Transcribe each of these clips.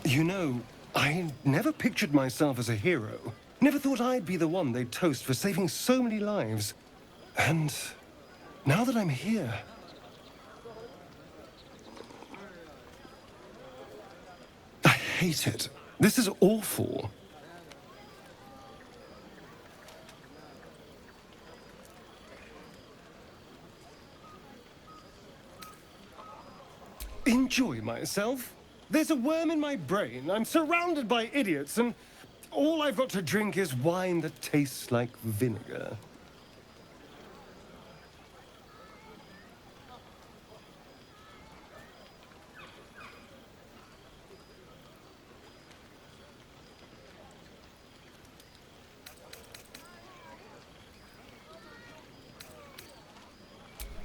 You know, I never pictured myself as a hero. Never thought I'd be the one they'd toast for saving so many lives. And now that I'm here... I hate it. This is awful. Enjoy myself? There's a worm in my brain. I'm surrounded by idiots, and all I've got to drink is wine that tastes like vinegar.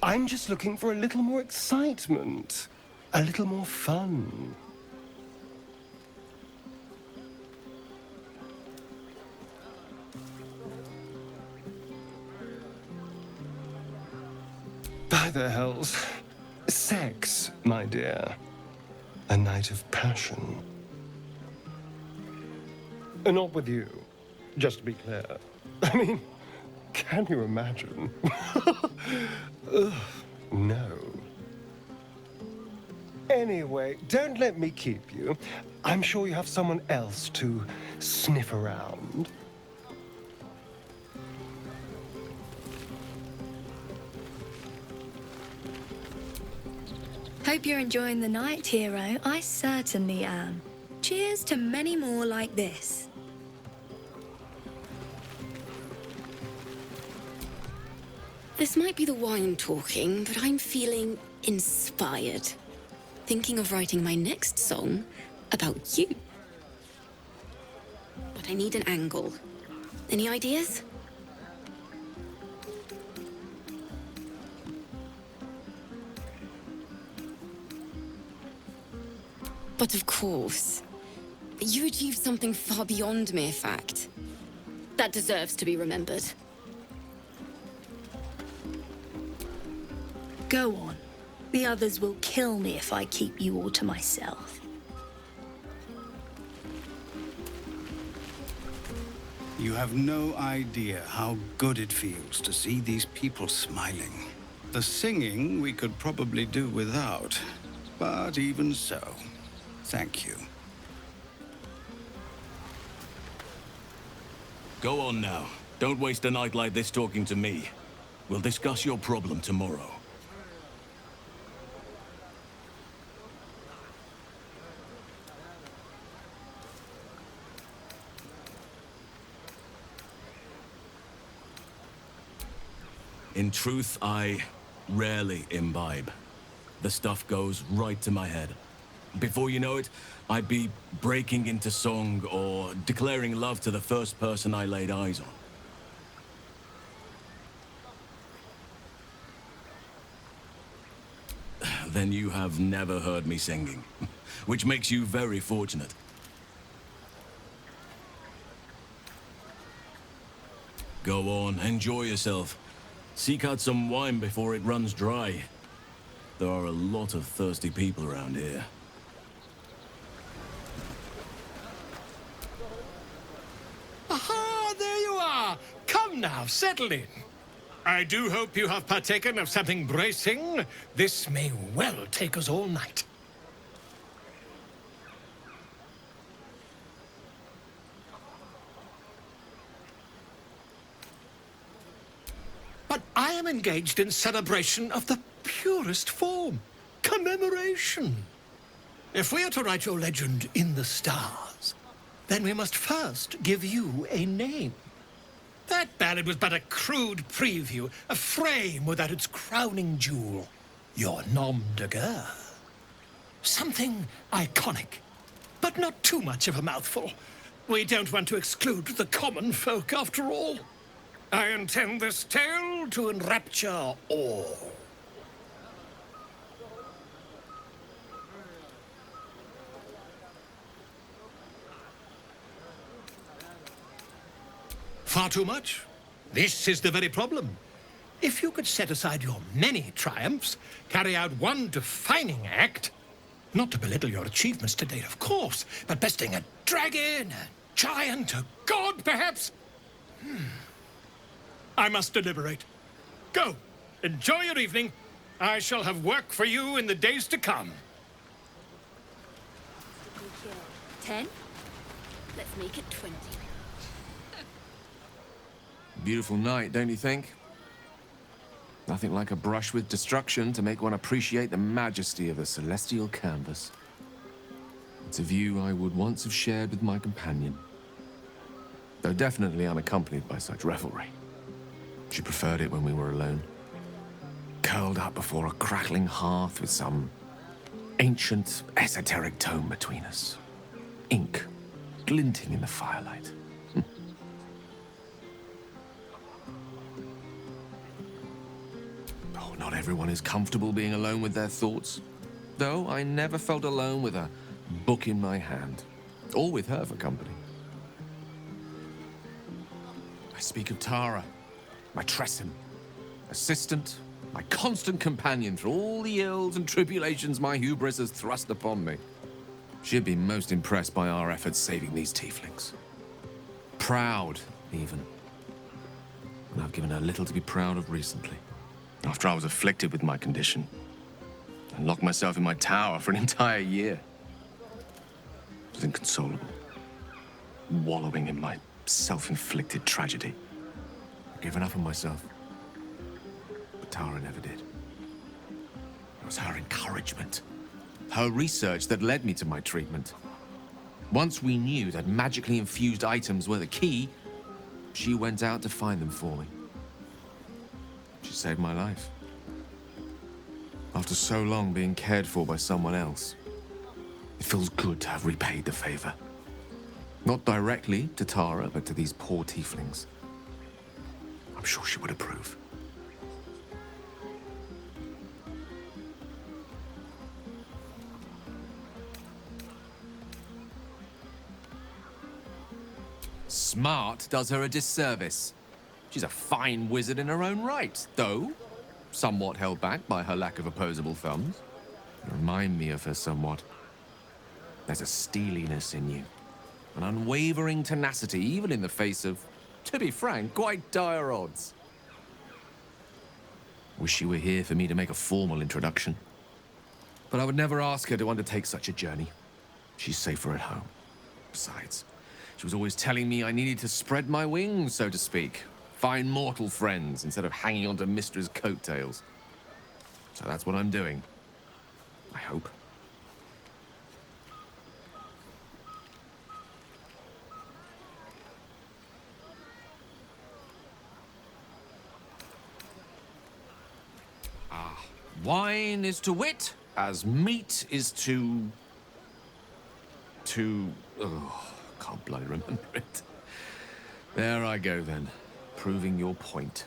I'm just looking for a little more excitement, a little more fun. By the hells. Sex, my dear. A night of passion. Not with you, just to be clear. I mean, can you imagine? Ugh, no. Anyway, don't let me keep you. I'm sure you have someone else to sniff around. Hope you're enjoying the night, hero. I certainly am. Cheers to many more like this. This might be the wine talking, but I'm feeling inspired. Thinking of writing my next song about you. But I need an angle. Any ideas? But of course, you achieved something far beyond mere fact. That deserves to be remembered. Go on. The others will kill me if I keep you all to myself. You have no idea how good it feels to see these people smiling. The singing we could probably do without, but even so, thank you. Go on now. Don't waste a night like this talking to me. We'll discuss your problem tomorrow. In truth, I rarely imbibe. The stuff goes right to my head. Before you know it, I'd be breaking into song or declaring love to the first person I laid eyes on. Then you have never heard me singing, which makes you very fortunate. Go on, enjoy yourself. Seek out some wine before it runs dry. There are a lot of thirsty people around here. Aha, there you are! Come now, settle in. I do hope you have partaken of something bracing. This may well take us all night. But I am engaged in celebration of the purest form. Commemoration. If we are to write your legend in the stars, then we must first give you a name. That ballad was but a crude preview, a frame without its crowning jewel, your nom de guerre. Something iconic, but not too much of a mouthful. We don't want to exclude the common folk after all. I intend this tale to enrapture all. Far too much? This is the very problem. If you could set aside your many triumphs, carry out one defining act, Not to belittle your achievements to date, of course, but besting a dragon, a giant, a god, perhaps? I must deliberate. Go. Enjoy your evening. I shall have work for you in the days to come. 10? Let's make it 20. Beautiful night, don't you think? Nothing like a brush with destruction to make one appreciate the majesty of a celestial canvas. It's a view I would once have shared with my companion, though definitely unaccompanied by such revelry. She preferred it when we were alone, curled up before a crackling hearth with some ancient, esoteric tome between us. Ink glinting in the firelight. Oh, not everyone is comfortable being alone with their thoughts, though I never felt alone with a book in my hand, or with her for company. I speak of Tara, my Tresson, assistant, my constant companion through all the ills and tribulations my hubris has thrust upon me. She'd been most impressed by our efforts saving these tieflings. Proud, even. And I've given her little to be proud of recently. After I was afflicted with my condition, and locked myself in my tower for an entire year. I was inconsolable, wallowing in my self-inflicted tragedy. I'd given up on myself, but Tara never did. It was her encouragement, her research that led me to my treatment. Once we knew that magically infused items were the key, she went out to find them for me. She saved my life. After so long being cared for by someone else, it feels good to have repaid the favor. Not directly to Tara, but to these poor tieflings. I'm sure she would approve. Smart does her a disservice. She's a fine wizard in her own right, though somewhat held back by her lack of opposable thumbs. You remind me of her somewhat. There's a steeliness in you, an unwavering tenacity, even in the face of, to be frank, quite dire odds. Wish she were here for me to make a formal introduction. But I would never ask her to undertake such a journey. She's safer at home. Besides, she was always telling me I needed to spread my wings, so to speak. Find mortal friends instead of hanging onto Mistra's coattails. So that's what I'm doing. I hope. Wine is to wit, as meat is to... Oh, can't bloody remember it. There I go then, proving your point.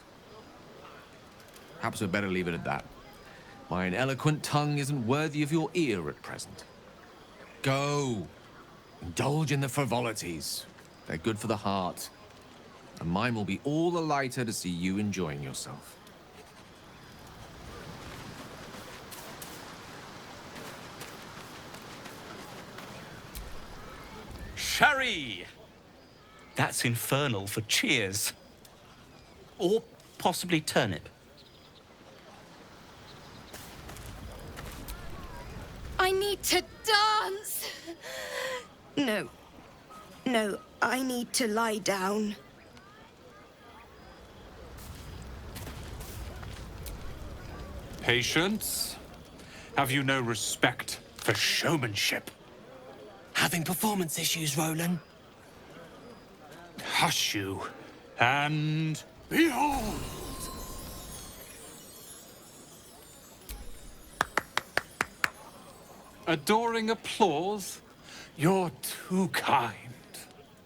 Perhaps we'd better leave it at that. Mine eloquent tongue isn't worthy of your ear at present. Go. Indulge in the frivolities. They're good for the heart. And mine will be all the lighter to see you enjoying yourself. Sherry! That's infernal for cheers. Or possibly turnip. I need to dance! No. No, I need to lie down. Patience? Have you no respect for showmanship? Having performance issues, Roland? Hush you, and behold! Adoring applause? You're too kind.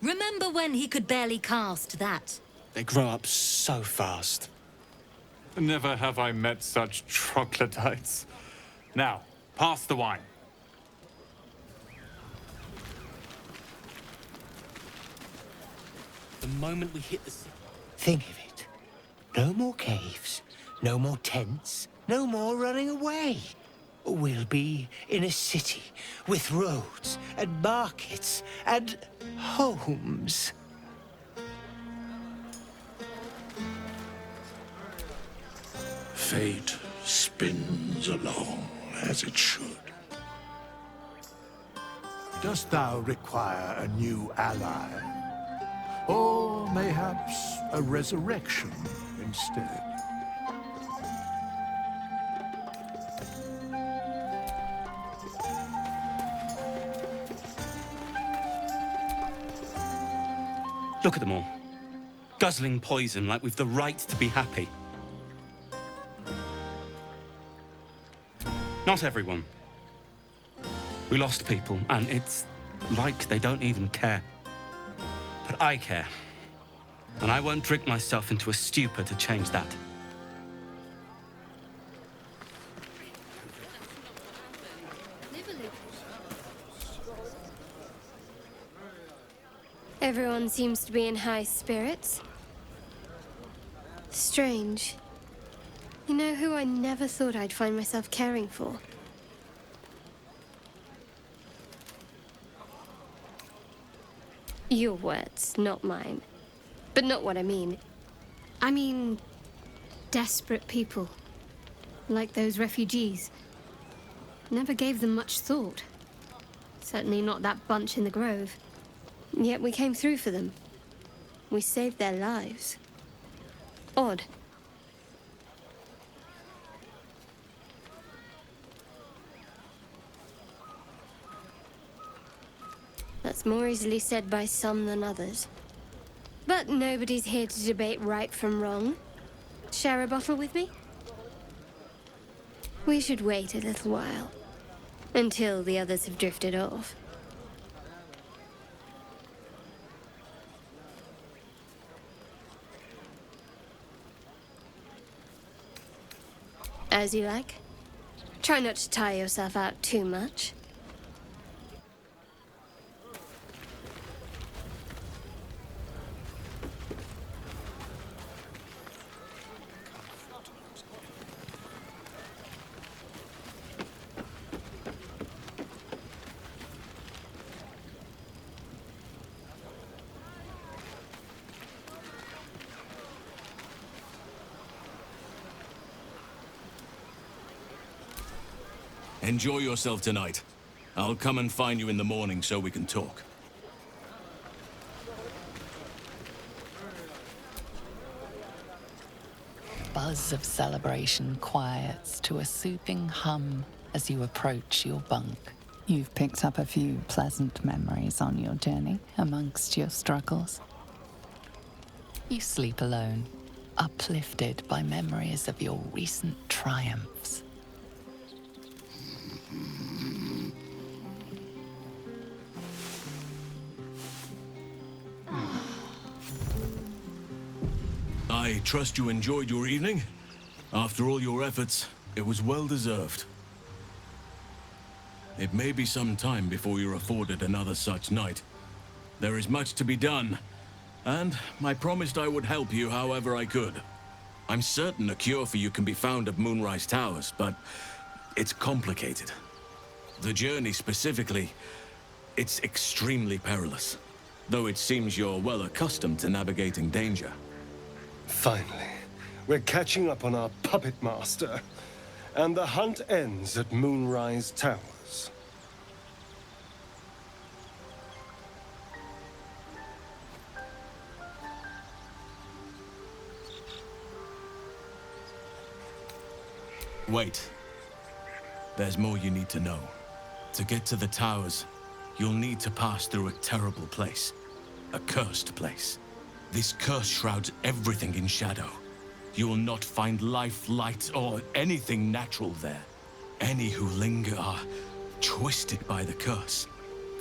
Remember when he could barely cast that? They grow up so fast. Never have I met such troglodytes. Now, pass the wine. The moment we hit the sea... Think of it. No more caves, no more tents, no more running away. We'll be in a city with roads and markets and homes. Fate spins along as it should. Dost thou require a new ally? Or mayhaps a resurrection instead? Look at them all. Guzzling poison like we've the right to be happy. Not everyone. We lost people, and it's like they don't even care. But I care. And I won't drink myself into a stupor to change that. Everyone seems to be in high spirits. Strange. You know who I never thought I'd find myself caring for? Your words, not mine. But not what I mean. I mean, desperate people. Like those refugees. Never gave them much thought. Certainly not that bunch in the grove. Yet we came through for them. We saved their lives. Odd. That's more easily said by some than others. But nobody's here to debate right from wrong. Share a bottle with me? We should wait a little while. Until the others have drifted off. As you like. Try not to tire yourself out too much. Enjoy yourself tonight. I'll come and find you in the morning so we can talk. Buzz of celebration quiets to a soothing hum as you approach your bunk. You've picked up a few pleasant memories on your journey amongst your struggles. You sleep alone, uplifted by memories of your recent triumphs. I trust you enjoyed your evening. After all your efforts, it was well deserved. It may be some time before you're afforded another such night. There is much to be done, and I promised I would help you however I could. I'm certain a cure for you can be found at Moonrise Towers, but it's complicated. The journey specifically, it's extremely perilous, though it seems you're well accustomed to navigating danger. Finally, we're catching up on our puppet master, and the hunt ends at Moonrise Towers. Wait. There's more you need to know. To get to the towers, you'll need to pass through a terrible place. A cursed place. This curse shrouds everything in shadow. You will not find life, light, or anything natural there. Any who linger are twisted by the curse.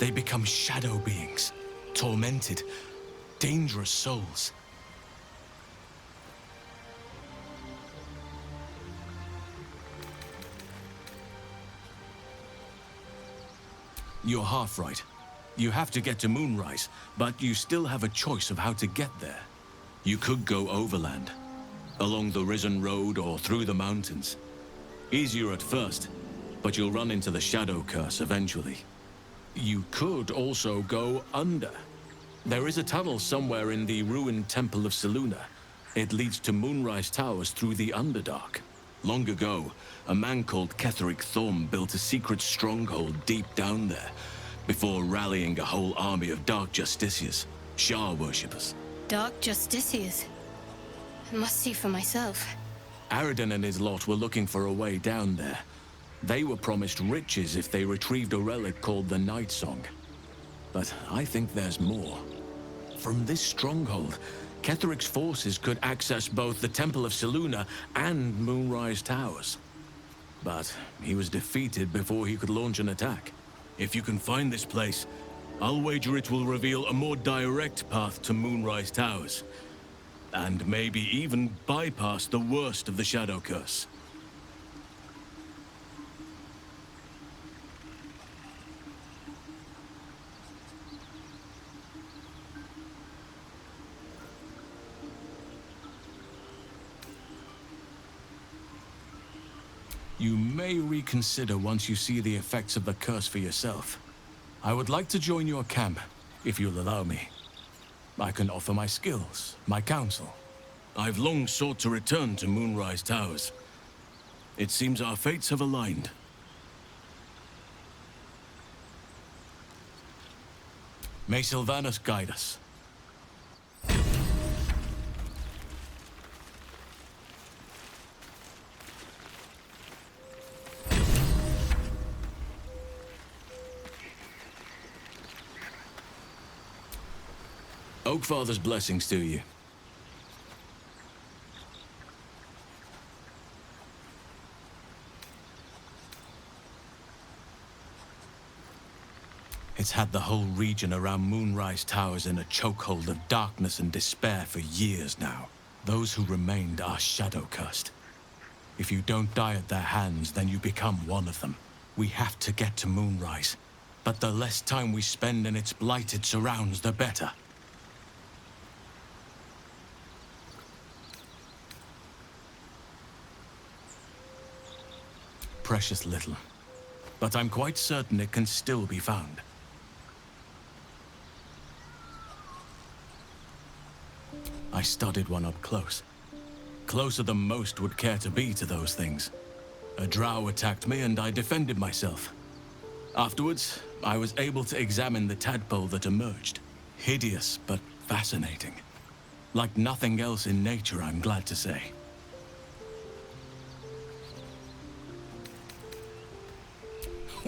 They become shadow beings, tormented, dangerous souls. You're half right. You have to get to Moonrise, but you still have a choice of how to get there. You could go overland, along the Risen Road or through the mountains. Easier at first, but you'll run into the Shadow Curse eventually. You could also go under. There is a tunnel somewhere in the ruined Temple of Selûne. It leads to Moonrise Towers through the Underdark. Long ago, a man called Ketheric Thorm built a secret stronghold deep down there, before rallying a whole army of Dark Justiciars, Shah worshippers. Dark Justiciars. I must see for myself. Aradin and his lot were looking for a way down there. They were promised riches if they retrieved a relic called the Night Song. But I think there's more. From this stronghold, Ketheric's forces could access both the Temple of Selûne and Moonrise Towers. But he was defeated before he could launch an attack. If you can find this place, I'll wager it will reveal a more direct path to Moonrise Towers. And maybe even bypass the worst of the Shadow Curse. You may reconsider once you see the effects of the curse for yourself. I would like to join your camp, if you'll allow me. I can offer my skills, my counsel. I've long sought to return to Moonrise Towers. It seems our fates have aligned. May Sylvanus guide us. Oakfather's blessings to you. It's had the whole region around Moonrise Towers in a chokehold of darkness and despair for years now. Those who remained are shadow-cursed. If you don't die at their hands, then you become one of them. We have to get to Moonrise, but the less time we spend in its blighted surrounds, the better. Precious little, but I'm quite certain it can still be found. I studied one up close. Closer than most would care to be to those things. A drow attacked me and I defended myself. Afterwards, I was able to examine the tadpole that emerged. Hideous, but fascinating. Like nothing else in nature, I'm glad to say.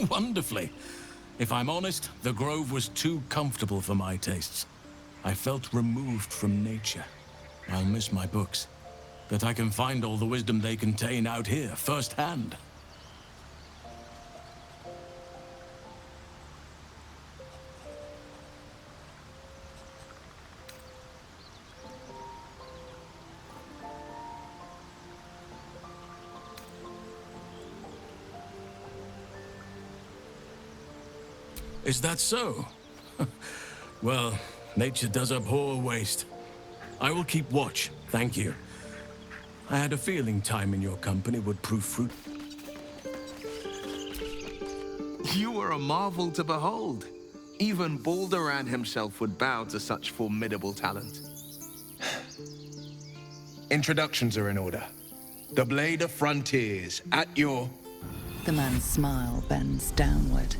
Wonderfully. If I'm honest, the grove was too comfortable for my tastes. I felt removed from nature. I'll miss my books, but I can find all the wisdom they contain out here, firsthand. Is that so? Well, nature does abhor waste. I will keep watch, thank you. I had a feeling time in your company would prove fruit. You were a marvel to behold. Even Baldur himself would bow to such formidable talent. Introductions are in order. The Blade of Frontiers, at your... The man's smile bends downward,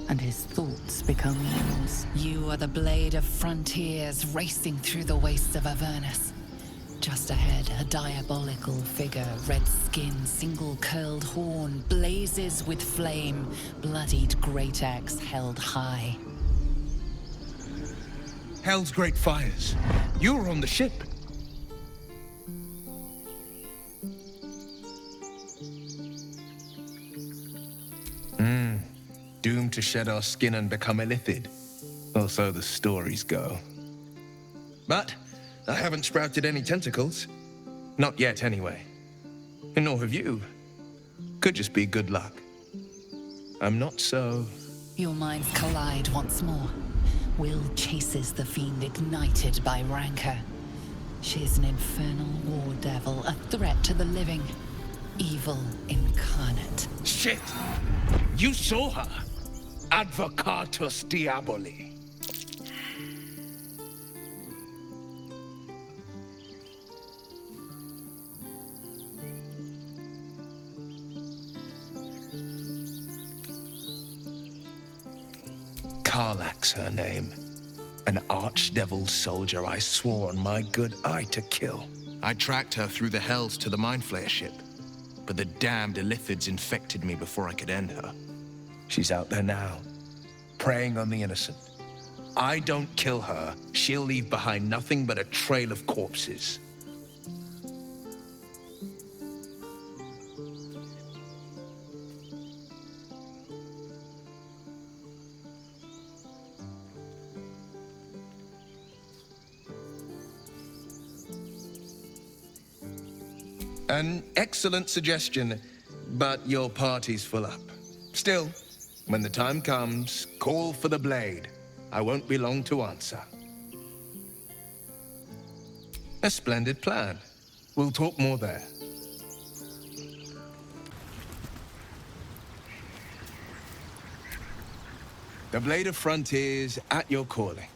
and his thoughts become yours. You are the Blade of Frontiers racing through the wastes of Avernus. Just ahead, a diabolical figure, red skin, single-curled horn, blazes with flame, bloodied great axe held high. Hell's great fires. You were on the ship. Doomed to shed our skin and become illithid. Or so the stories go. But I haven't sprouted any tentacles. Not yet, anyway. And nor have you. Could just be good luck. I'm not so... Your minds collide once more. Will chases the fiend ignited by rancor. She is an infernal war devil, a threat to the living. evil incarnate. Shit! You saw her! Advocatus Diaboli. Karlach's her name. An archdevil soldier I swore on my good eye to kill. I tracked her through the hells to the Mind Flayer ship, but the damned Illithids infected me before I could end her. She's out there now, preying on the innocent. I don't kill her, she'll leave behind nothing but a trail of corpses. An excellent suggestion, but your party's full up. Still, when the time comes, call for the blade. I won't be long to answer. A splendid plan. We'll talk more there. The Blade of Frontiers at your calling.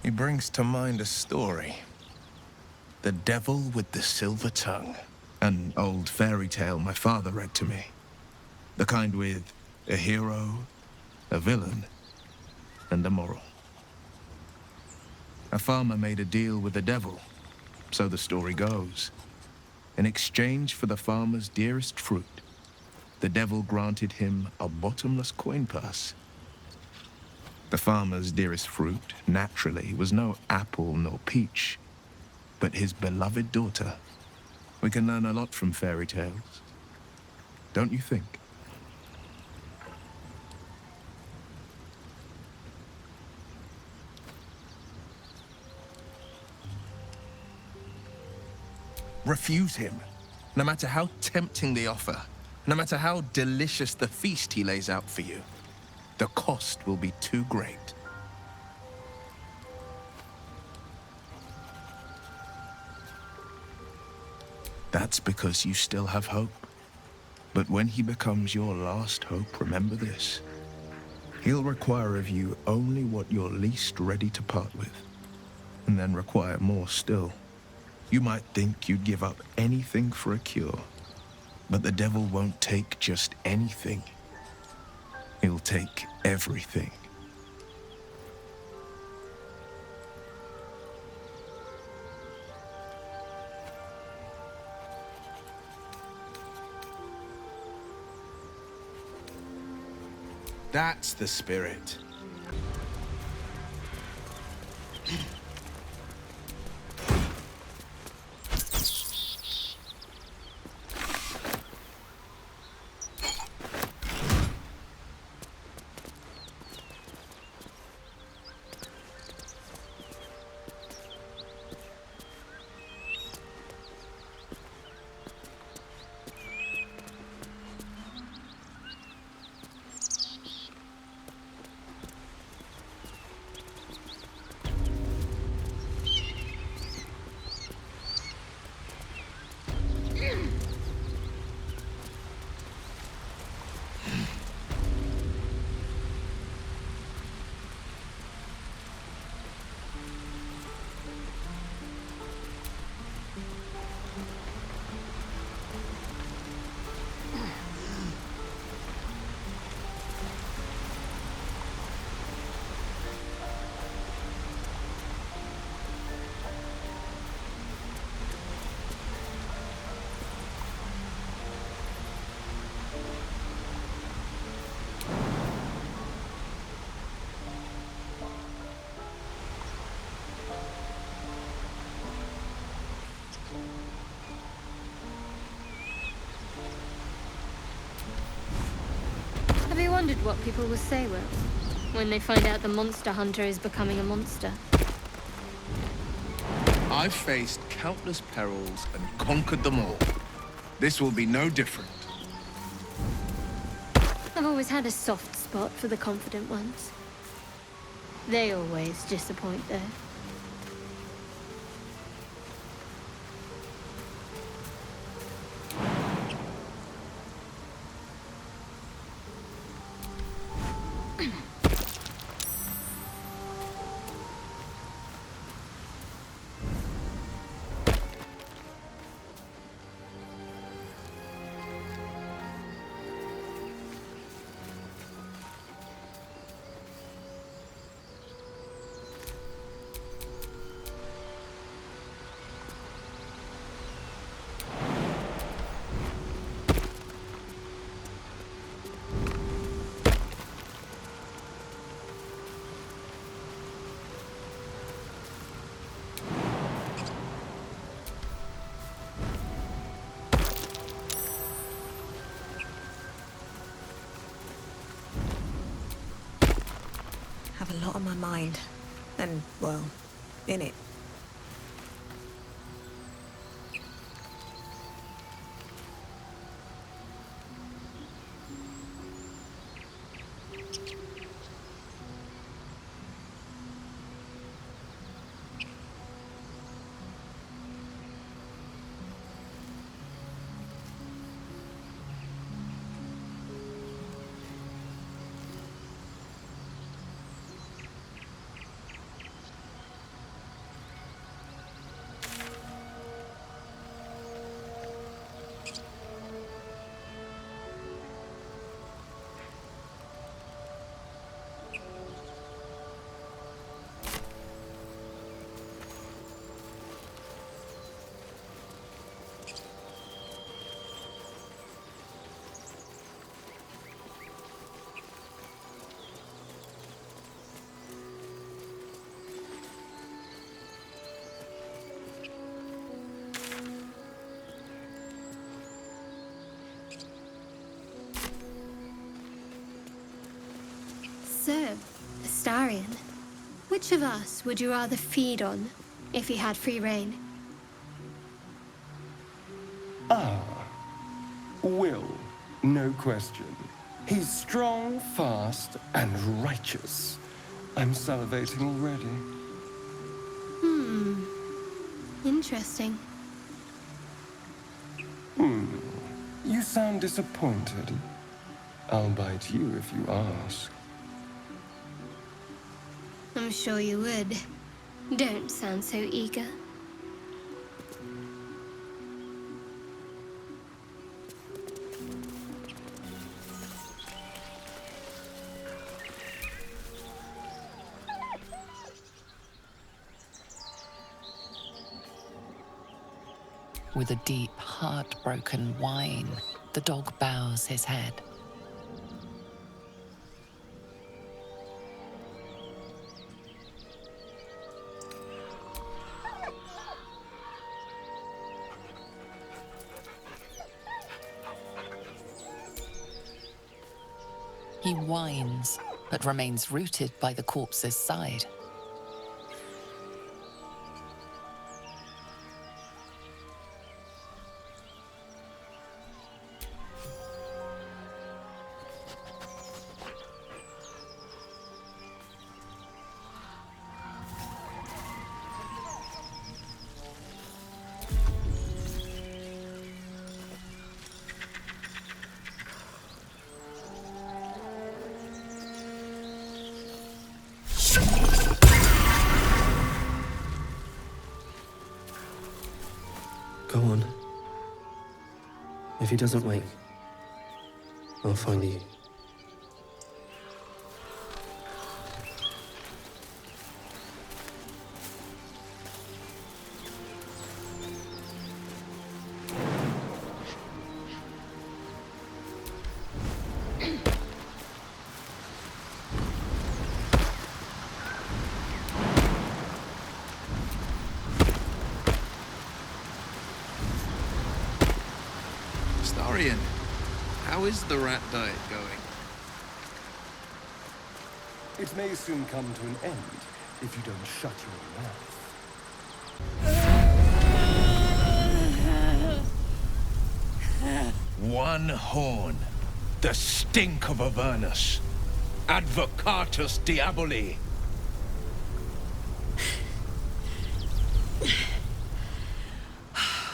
He brings to mind a story. The Devil with the Silver Tongue. An old fairy tale my father read to me. The kind with a hero, a villain, and a moral. A farmer made a deal with the devil, so the story goes. In exchange for the farmer's dearest fruit, the devil granted him a bottomless coin purse. The farmer's dearest fruit, naturally, was no apple nor peach, but his beloved daughter. We can learn a lot from fairy tales, don't you think? Refuse him, no matter how tempting the offer, no matter how delicious the feast he lays out for you. The cost will be too great. That's because you still have hope. But when he becomes your last hope, remember this. He'll require of you only what you're least ready to part with, and then require more still. You might think you'd give up anything for a cure, but the devil won't take just anything. He'll take everything. That's the spirit. Have you wondered what people will say, Will, when they find out the monster hunter is becoming a monster? I've faced countless perils and conquered them all. This will be no different. I've always had a soft spot for the confident ones. They always disappoint, though. have a lot on my mind. And, well, in it. So, Astarion, which of us would you rather feed on if you had free reign? Will, no question. He's strong, fast, and righteous. I'm salivating already. Interesting. You sound disappointed. I'll bite you if you ask. I'm sure you would. Don't sound so eager. With a deep, heartbroken whine, the dog bows his head. He whines, but remains rooted by the corpse's side. Go on. If he doesn't wake, I'll find you. Astarion, how is the rat diet going? It may soon come to an end if you don't shut your mouth. One horn. The stink of Avernus. Advocatus Diaboli.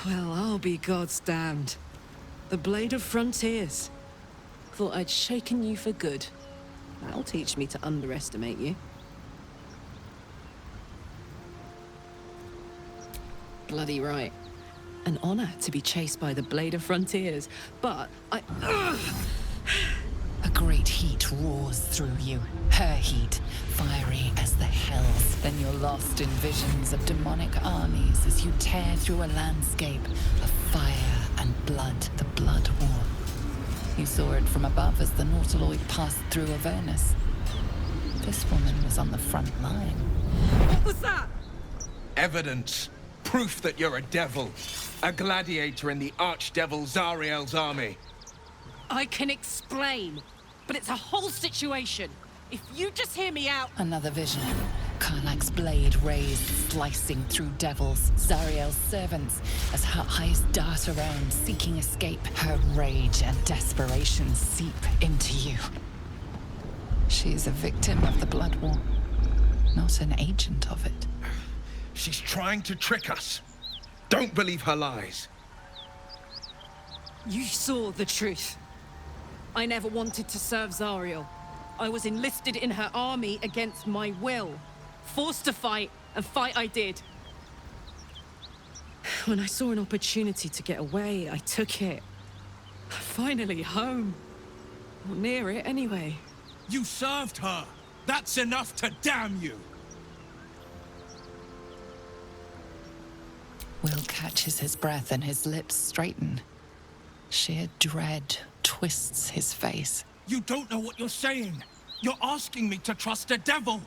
Well, I'll be God's damned. The Blade of Frontiers. Thought I'd shaken you for good. That'll teach me to underestimate you. Bloody right. An honor to be chased by the Blade of Frontiers, but I... A great heat roars through you, her heat, fiery as the hells. Then you're lost in visions of demonic armies as you tear through a landscape of fire and blood, the Blood War. You saw it from above as the Nautiloid passed through Avernus. This woman was on the front line. What was that? Evidence. Proof that you're a devil. A gladiator in the Archdevil Zariel's army. I can explain, but it's a whole situation. If you just hear me out... Another vision. Karlach's blade raised, slicing through devils, Zariel's servants, as her eyes dart around, seeking escape. Her rage and desperation seep into you. She is a victim of the Blood War, not an agent of it. She's trying to trick us. Don't believe her lies. You saw the truth. I never wanted to serve Zariel. I was enlisted in her army against my will. Forced to fight, and fight I did. When I saw an opportunity to get away, I took it. Finally home. Or near it, anyway. You served her! That's enough to damn you! Will catches his breath and his lips straighten. Sheer dread twists his face. You don't know what you're saying! You're asking me to trust a devil!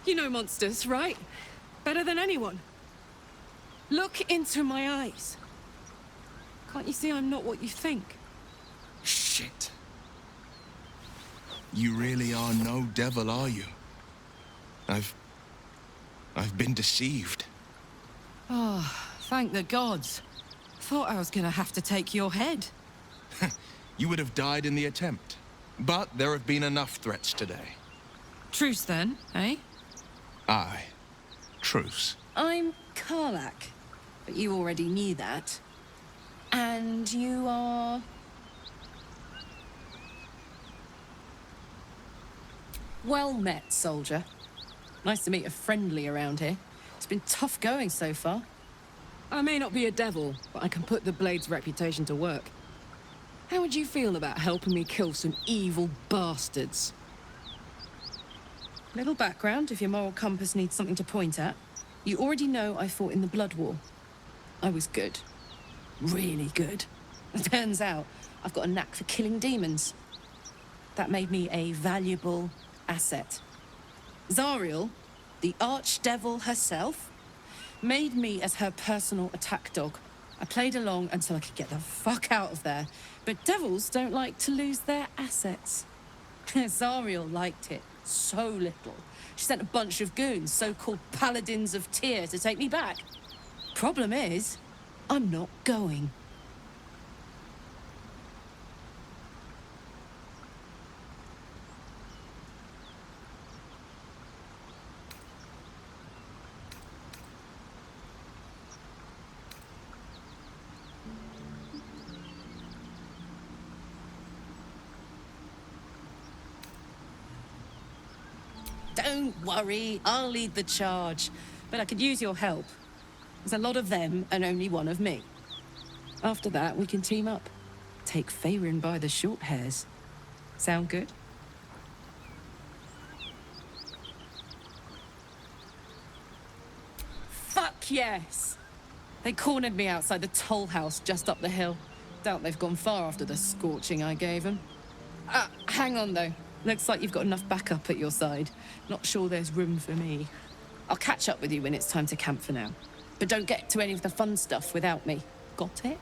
You know monsters, right? Better than anyone. Look into my eyes. Can't you see I'm not what you think? Shit. You really are no devil, are you? I've been deceived. Oh, thank the gods. Thought I was gonna have to take your head. You would have died in the attempt. But there have been enough threats today. Truce then, eh? Aye. Truce. I'm Karlach, but you already knew that. And you are... Well met, soldier. Nice to meet a friendly around here. It's been tough going so far. I may not be a devil, but I can put the Blade's reputation to work. How would you feel about helping me kill some evil bastards? Little background, if your moral compass needs something to point at. You already know I fought in the Blood War. I was good. Really good. Turns out, I've got a knack for killing demons. That made me a valuable asset. Zariel, the archdevil herself, made me as her personal attack dog. I played along until I could get the fuck out of there. But devils don't like to lose their assets. Zariel liked it so little. She sent a bunch of goons, so-called paladins of Tyr, to take me back. Problem is, I'm not going. Don't worry, I'll lead the charge. But I could use your help. There's a lot of them and only one of me. After that, we can team up. Take Faerun by the short hairs. Sound good? Fuck yes! They cornered me outside the toll house just up the hill. Doubt they've gone far after the scorching I gave them. Hang on though. Looks like you've got enough backup at your side. Not sure there's room for me. I'll catch up with you when it's time to camp for now. But don't get to any of the fun stuff without me. Got it?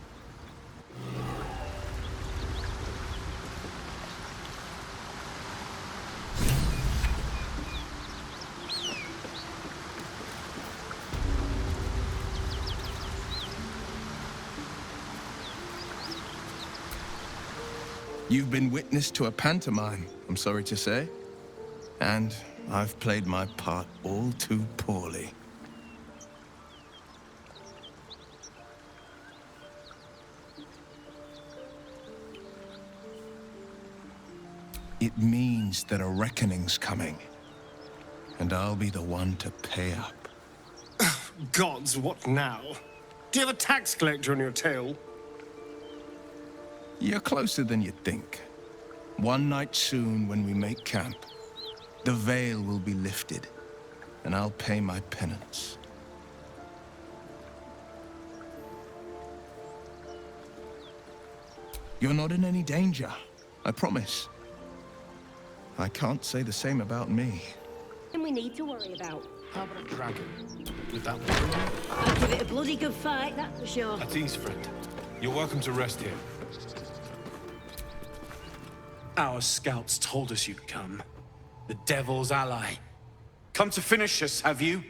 You've been witness to a pantomime, I'm sorry to say. And I've played my part all too poorly. It means that a reckoning's coming. And I'll be the one to pay up. Gods, what now? Do you have a tax collector on your tail? You're closer than you think. One night soon, when we make camp, the veil will be lifted, and I'll pay my penance. You're not in any danger. I promise. I can't say the same about me. And we need to worry about. How about a dragon? Would that work? I'll give it a bloody good fight, that's for sure. At ease, friend. You're welcome to rest here. Our scouts told us you'd come. The Devil's ally. Come to finish us, have you?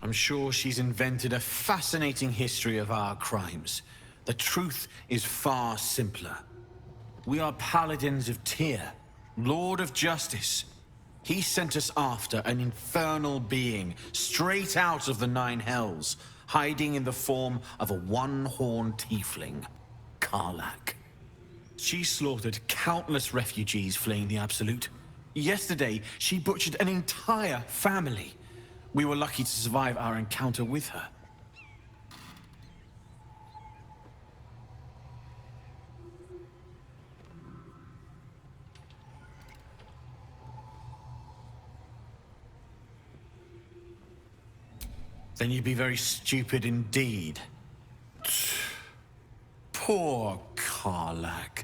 I'm sure she's invented a fascinating history of our crimes. The truth is far simpler. We are paladins of Tyr, Lord of Justice. He sent us after an infernal being, straight out of the Nine Hells, hiding in the form of a one-horned tiefling, Karlak. She slaughtered countless refugees fleeing the Absolute. Yesterday, she butchered an entire family. We were lucky to survive our encounter with her. Then you'd be very stupid indeed. Poor Karlak,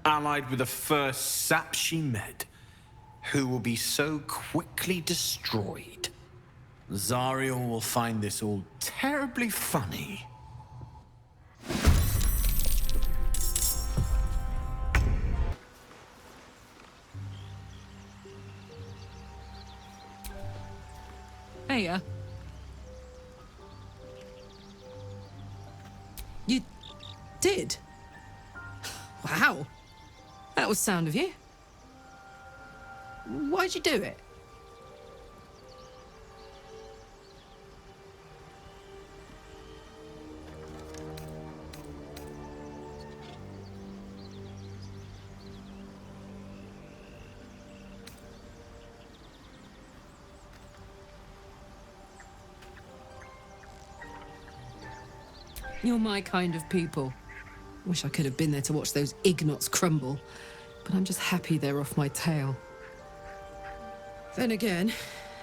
allied with the first sap she met, who will be so quickly destroyed. Zariel will find this all terribly funny. Hey, you did? Wow. That was sound of you. Why'd you do it? You're my kind of people. Wish I could have been there to watch those ignots crumble, but I'm just happy they're off my tail. Then again,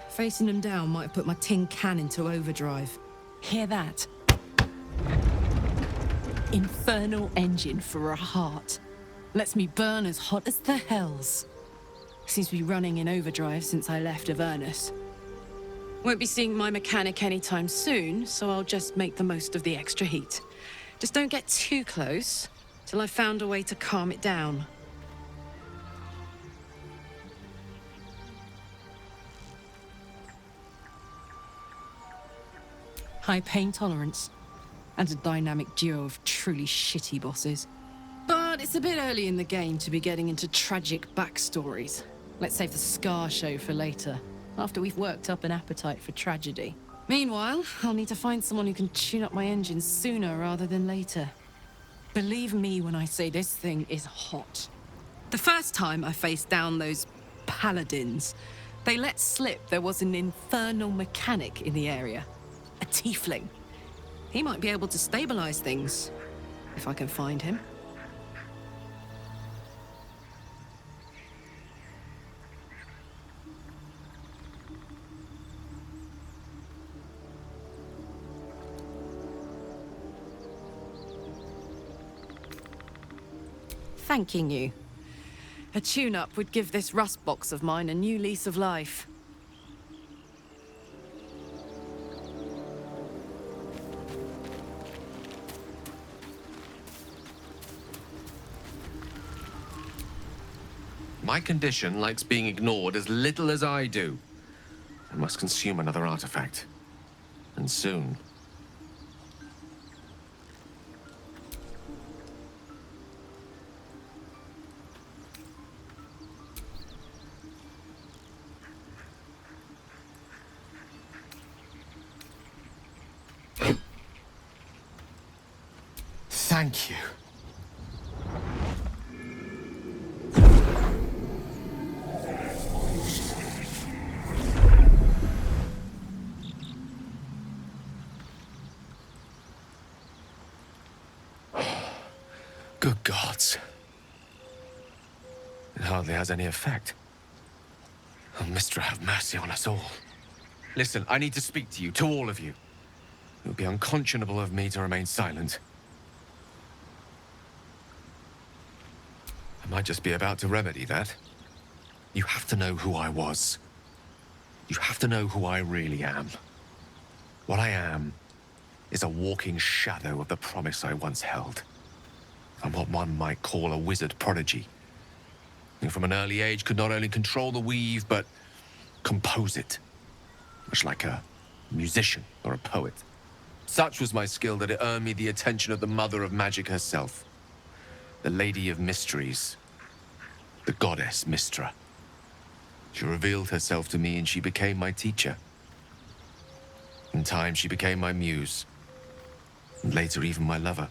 facing them down might have put my tin can into overdrive. Hear that? Infernal engine for a heart. Lets me burn as hot as the hells. Seems to be running in overdrive since I left Avernus. Won't be seeing my mechanic anytime soon, so I'll just make the most of the extra heat. Just don't get too close till I've found a way to calm it down. High pain tolerance, and a dynamic duo of truly shitty bosses. But it's a bit early in the game to be getting into tragic backstories. Let's save the Scar show for later, after we've worked up an appetite for tragedy. Meanwhile, I'll need to find someone who can tune up my engine sooner rather than later. Believe me when I say this thing is hot. The first time I faced down those paladins, they let slip there was an infernal mechanic in the area. A tiefling. He might be able to stabilize things, if I can find him. Thanking you. A tune-up would give this rust box of mine a new lease of life. My condition likes being ignored as little as I do. I must consume another artifact. And soon. Thank you. Good gods. It hardly has any effect. Oh, Mistra, have mercy on us all. Listen, I need to speak to you, to all of you. It would be unconscionable of me to remain silent. I might just be about to remedy that. You have to know who I was. You have to know who I really am. What I am is a walking shadow of the promise I once held. I'm what one might call a wizard prodigy. Who from an early age could not only control the weave, but compose it. Much like a musician or a poet. Such was my skill that it earned me the attention of the mother of magic herself. The Lady of Mysteries. The goddess Mistra. She revealed herself to me and she became my teacher. In time, she became my muse. And later, even my lover.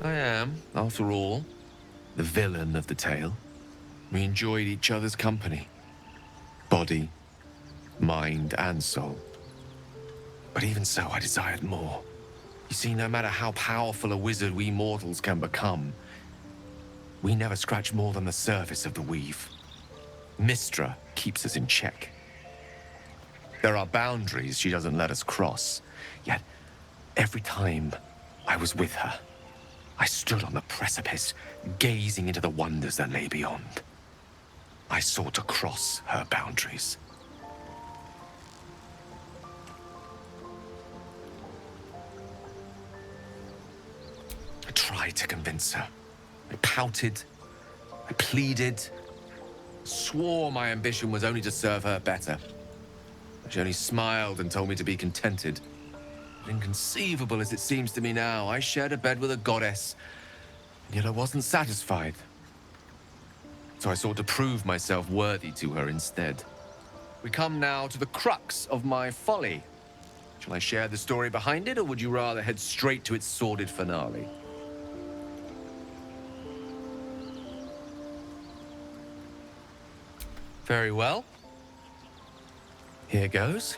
I am, after all, the villain of the tale. We enjoyed each other's company. Body, mind, and soul. But even so, I desired more. You see, no matter how powerful a wizard we mortals can become, we never scratch more than the surface of the weave. Mistra keeps us in check. There are boundaries she doesn't let us cross. Yet, every time I was with her, I stood on the precipice, gazing into the wonders that lay beyond. I sought to cross her boundaries. I tried to convince her. I pouted, I pleaded, swore my ambition was only to serve her better. She only smiled and told me to be contented. Inconceivable as it seems to me now, I shared a bed with a goddess, and yet I wasn't satisfied. So I sought to prove myself worthy to her instead. We come now to the crux of my folly. Shall I share the story behind it, or would you rather head straight to its sordid finale? Very well. Here goes.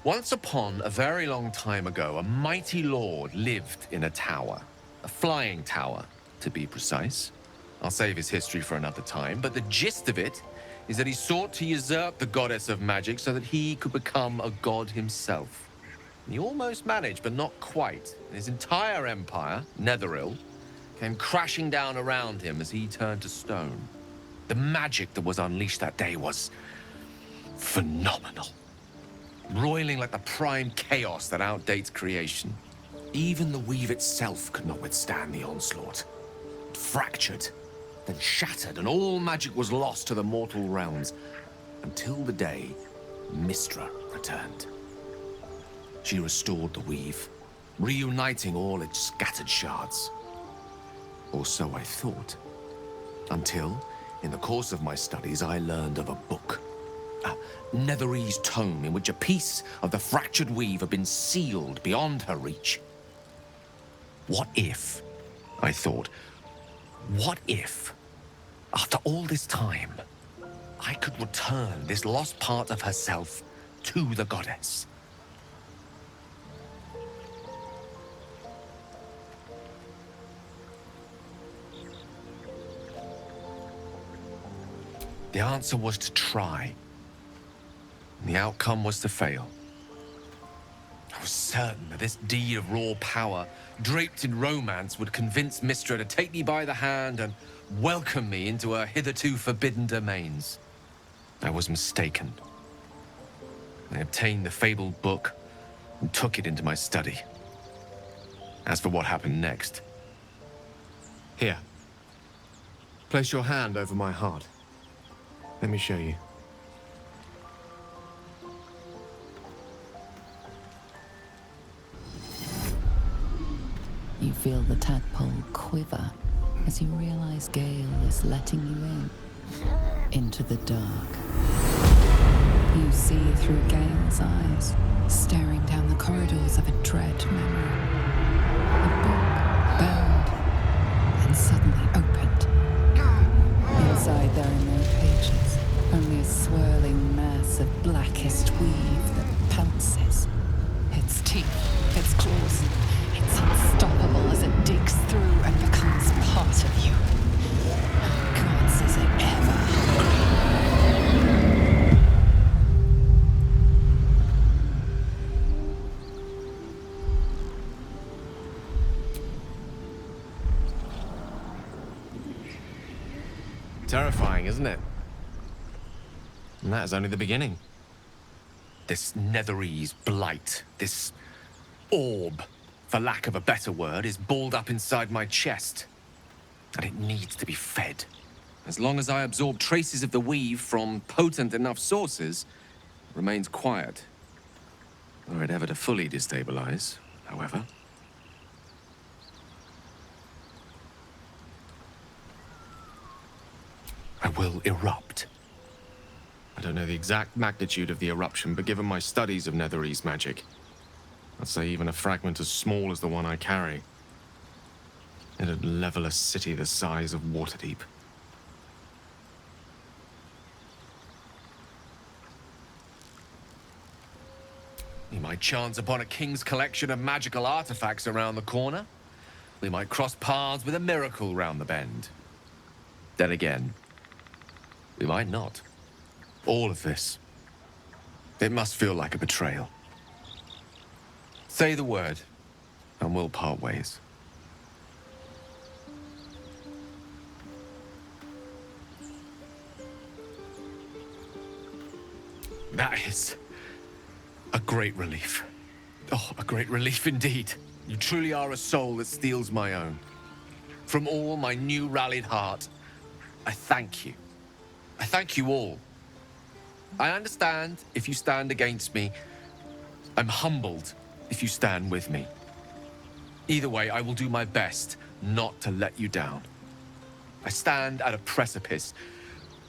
Once upon a very long time ago, a mighty lord lived in a tower. A flying tower, to be precise. I'll save his history for another time, but the gist of it is that he sought to usurp the goddess of magic so that he could become a god himself. He almost managed, but not quite. His entire empire, Netheril, came crashing down around him as he turned to stone. The magic that was unleashed that day was phenomenal. Roiling like the prime chaos that outdates creation. Even the weave itself could not withstand the onslaught. It fractured, then shattered, and all magic was lost to the mortal realms, until the day Mistra returned. She restored the weave, reuniting all its scattered shards. Or so I thought. Until, in the course of my studies, I learned of a book. A Netherese tome in which a piece of the fractured weave had been sealed beyond her reach. What if, I thought, what if, after all this time, I could return this lost part of herself to the goddess? The answer was to try. The outcome was to fail. I was certain that this deed of raw power, draped in romance, would convince Mistra to take me by the hand and welcome me into her hitherto forbidden domains. I was mistaken. I obtained the fabled book and took it into my study. As for what happened next... Here. Place your hand over my heart. Let me show you. You feel the tadpole quiver as you realize Gale is letting you in, into the dark. You see through Gale's eyes, staring down the corridors of a dread memory. A book bound and suddenly opened. Inside there are no pages, only a swirling blackest weave that pounces. Its teeth, its claws, it's unstoppable as it digs through and becomes part of you. Gods, is it ever Terrifying, isn't it? And that is only the beginning. This Netherese blight, this orb, for lack of a better word, is balled up inside my chest. And it needs to be fed. As long as I absorb traces of the weave from potent enough sources, it remains quiet. Were it ever to fully destabilize, however. I will erupt. I don't know the exact magnitude of the eruption, but given my studies of Netherese magic, I'd say even a fragment as small as the one I carry, it'd level a city the size of Waterdeep. We might chance upon a king's collection of magical artifacts around the corner. We might cross paths with a miracle round the bend. Then again, we might not. All of this. It must feel like a betrayal. Say the word, and we'll part ways. That is a great relief. Oh, a great relief indeed. You truly are a soul that steals my own. From all my new rallied heart, I thank you. I thank you all. I understand if you stand against me. I'm humbled if you stand with me. Either way, I will do my best not to let you down. I stand at a precipice,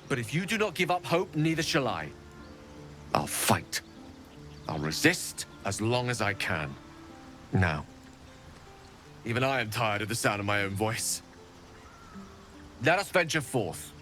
but if you do not give up hope, neither shall I. I'll fight. I'll resist as long as I can. Now, even I am tired of the sound of my own voice. Let us venture forth.